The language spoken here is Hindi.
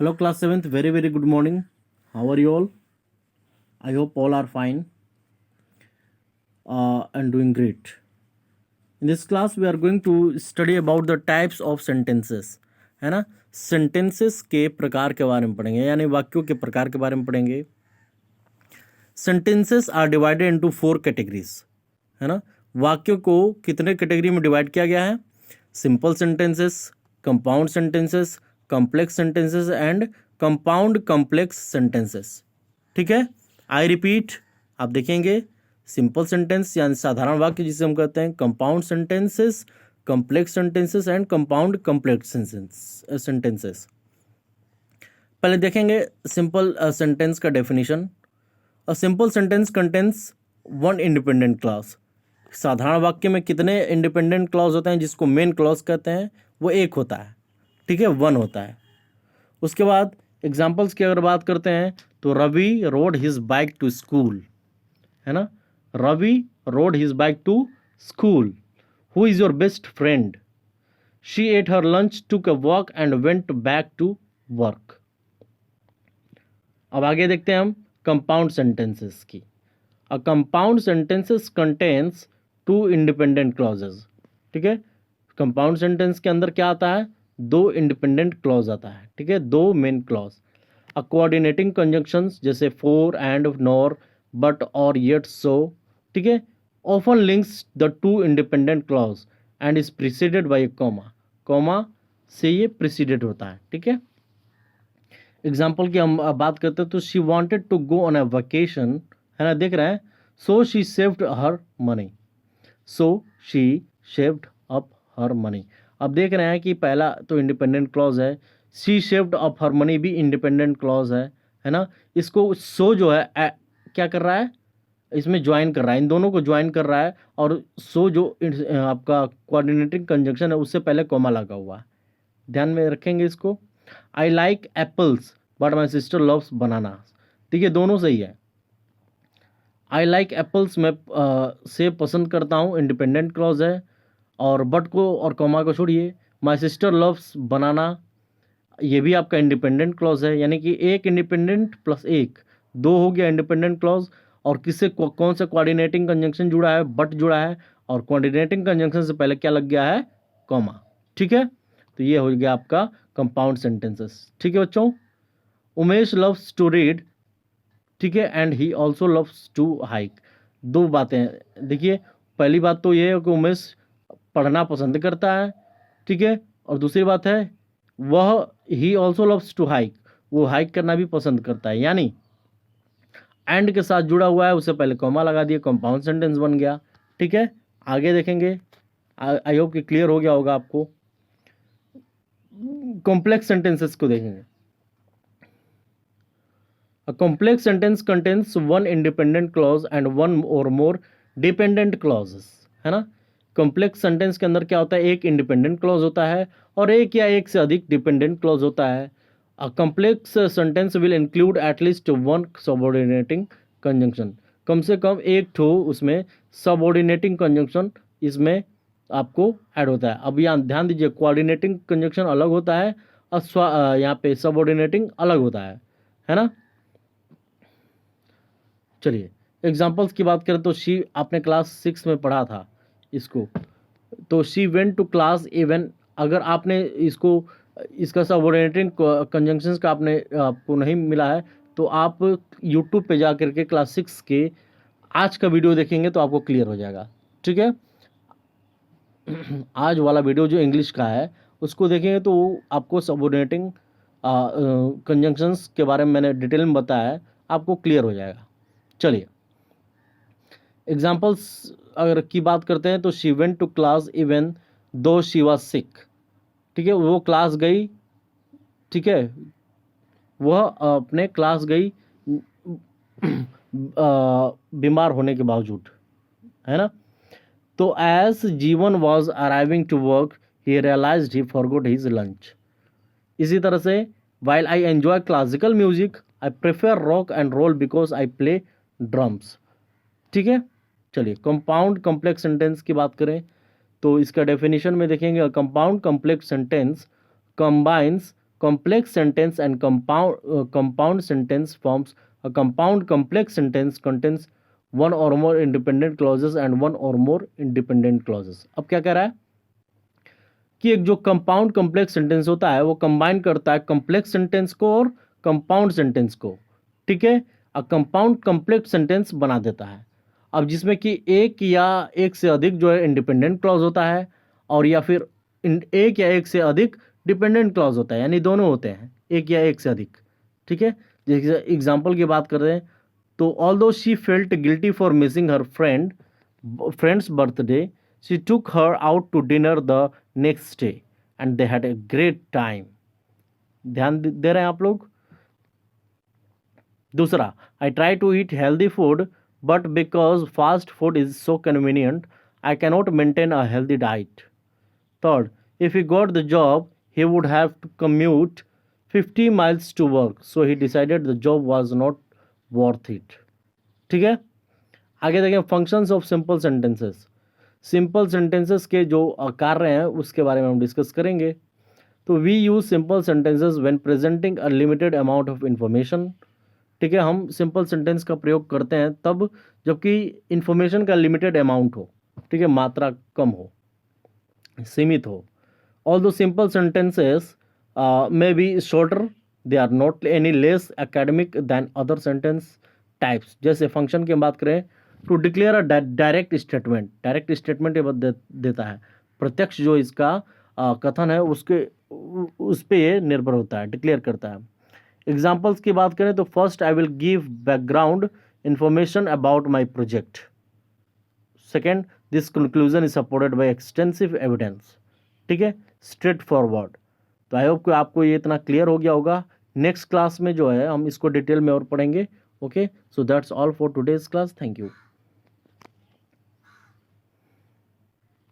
Hello, class 7th. Very, very good morning. How are you all? I hope all are fine and doing great. In this class, we are going to study about the types of sentences. है ना, sentences के प्रकार के बारे में पढ़ेंगे, यानी वाक्यों के प्रकार के बारे में पढ़ेंगे. Sentences are divided into 4 categories. है ना, वाक्यों को कितने कैटेगरी में डिवाइड किया गया है? Simple sentences, compound sentences, complex sentences and compound complex sentences. ठीक है, आई रिपीट, आप देखेंगे सिंपल सेंटेंस यानी साधारण वाक्य जिसे हम कहते हैं, compound sentences, complex sentences and compound complex sentences. पहले देखेंगे सिंपल सेंटेंस का definition. A simple sentence contains one independent clause. साधारण वाक्य में कितने इंडिपेंडेंट क्लॉज होते हैं, जिसको मेन क्लॉज कहते हैं, वो एक होता है. ठीक है, वन होता है. उसके बाद एग्जाम्पल्स की अगर बात करते हैं तो Ravi rode his bike to school. है ना, Ravi rode his bike to school. Who is your best friend? She ate her lunch, took a walk and went back to work. अब आगे देखते हैं हम कंपाउंड सेंटेंसेस की. A compound sentences contains two independent clauses. ठीक है, कंपाउंड सेंटेंस के अंदर क्या आता है? दो इंडिपेंडेंट क्लॉज आता है. ठीक है, दो मेन क्लॉज. अ कोऑर्डिनेटिंग कंजंक्शंस जैसे फॉर, एंड, नॉर, बट, और, येट, सो. ठीक है, often links the two independent clause and is preceded by A comma. Comma से ये प्रिसीडेड होता है. ठीक है, एग्जाम्पल की हम बात करते हैं तो she wanted to go on a vacation. है ना, देख रहे हैं. So she saved her money. So she saved up her money. अब देख रहे हैं कि पहला तो इंडिपेंडेंट क्लॉज है, she saved up her money भी इंडिपेंडेंट क्लॉज है ना. इसको सो जो है क्या कर रहा है, इसमें ज्वाइन कर रहा है, इन दोनों को ज्वाइन कर रहा है. और सो जो आपका कोऑर्डिनेटिंग कंजंक्शन है उससे पहले कॉमा लगा हुआ है. ध्यान में रखेंगे इसको. I like apples but my sister loves banana. ठीक है, दोनों सही है. आई लाइक एप्पल्स मैं सेब पसंद करता हूँ, इंडिपेंडेंट क्लॉज है. और बट को और कॉमा को छोड़िए. माई सिस्टर लव्स बनाना, ये भी आपका इंडिपेंडेंट क्लॉज है. यानी कि एक इंडिपेंडेंट प्लस एक, दो हो गया इंडिपेंडेंट क्लॉज. और किससे कौन सा कोऑर्डिनेटिंग कंजंक्शन जुड़ा है? बट जुड़ा है. और कोऑर्डिनेटिंग कंजंक्शन से पहले क्या लग गया है? कॉमा. ठीक है, तो ये हो गया आपका कंपाउंड सेंटेंसेस. ठीक है बच्चों, उमेश लव्स टू रीड. ठीक है, and he also loves to hike. दो बातें हैं. देखिए, पहली बात तो ये है कि उमेश पढ़ना पसंद करता है. ठीक है, और दूसरी बात है वह he also loves to hike, वो हाइक करना भी पसंद करता है. यानी एंड के साथ जुड़ा हुआ है, उससे पहले कॉमा लगा दिया, कंपाउंड सेंटेंस बन गया. ठीक है, आगे देखेंगे. आई होप कि क्लियर हो गया होगा आपको. कॉम्प्लेक्स सेंटेंसेस को देखेंगे. A complex sentence contains one independent clause and one or more dependent clauses. है ना, कॉम्प्लेक्स सेंटेंस के अंदर क्या होता है? एक इंडिपेंडेंट क्लॉज होता है और एक या एक से अधिक डिपेंडेंट क्लॉज होता है. A complex sentence will include at least one subordinating conjunction. कम से कम एक ठो उसमें सबऑर्डिनेटिंग कंजंक्शन इसमें आपको ऐड होता है. अब यहाँ ध्यान दीजिए, कोऑर्डिनेटिंग कंजंक्शन अलग होता है और यहाँ पे सबऑर्डिनेटिंग अलग होता है ना. चलिए एग्जाम्पल्स की बात करें तो शी, आपने क्लास 6 में पढ़ा था इसको, तो she went to class even. अगर आपने इसको, इसका सबऑर्डिनेटिंग कंजंक्शंस का आपको नहीं मिला है तो आप यूट्यूब पे जा करके क्लास 6 के आज का वीडियो देखेंगे तो आपको क्लियर हो जाएगा. ठीक है, आज वाला वीडियो जो इंग्लिश का है उसको देखेंगे तो आपको सबऑर्डिनेटिंग कंजंक्शंस के बारे में मैंने डिटेल में बताया है, आपको क्लियर हो जाएगा. चलिए एग्जाम्पल्स अगर की बात करते हैं तो she went to class even though she was sick. ठीक है, वो क्लास गई. ठीक है, वह अपने क्लास गई बीमार होने के बावजूद. है ना, तो as Jeevan was arriving to work he realised he forgot his lunch. इसी तरह से while I enjoy classical music I prefer rock and roll because I play drums. ठीक है, चलिए कंपाउंड कॉम्प्लेक्स सेंटेंस की बात करें तो इसका डेफिनेशन में देखेंगे. Compound complex sentence combines complex sentence and compound sentence forms a compound complex sentence contains one or more independent clauses and one or more independent clauses. अब क्या कह रहा है कि एक जो कंपाउंड कॉम्प्लेक्स सेंटेंस होता है वो कंबाइन करता है कॉम्प्लेक्स सेंटेंस को और कंपाउंड सेंटेंस को, ठीक है, कंपाउंड कॉम्प्लेक्स सेंटेंस बना देता है. अब जिसमें कि एक या एक से अधिक जो है इंडिपेंडेंट क्लॉज होता है और या फिर एक या एक से अधिक डिपेंडेंट क्लॉज होता है, यानी दोनों होते हैं, एक या एक से अधिक, ठीक है. जैसे एग्जाम्पल की बात कर रहे हैं तो although she felt guilty for missing her friends birthday, she took her out to dinner the next day and they had a great time. ध्यान दे रहे हैं आप लोग. दूसरा, I try to eat healthy food but because fast food is so convenient I cannot maintain a healthy diet. Third, if he got the job he would have to commute 50 miles to work so he decided the job was not worth it. ठीक है, आगे देखें functions of simple sentences. Simple sentences के जो कार्य हैं उसके बारे में हम डिस्कस करेंगे. तो we use simple sentences when presenting a limited amount of information. ठीक है, हम सिंपल सेंटेंस का प्रयोग करते हैं तब जबकि इंफॉर्मेशन का लिमिटेड अमाउंट हो, ठीक है, मात्रा कम हो, सीमित हो. Although simple sentences may be shorter, they are not any less academic than other sentence types. जैसे फंक्शन की बात करें to declare a direct statement. Direct statement ये देता है, प्रत्यक्ष जो इसका कथन है उसके उस पर ये निर्भर होता है, डिक्लेयर करता है. एग्जाम्पल्स की बात करें तो first I will give background information about my project. Second, this conclusion is supported by extensive evidence. ठीक है, स्ट्रेट फॉरवर्ड. तो आई होप कि आपको ये इतना क्लियर हो गया होगा. नेक्स्ट क्लास में जो है हम इसको डिटेल में और पढ़ेंगे. Okay, so that's all for today's class. Thank you.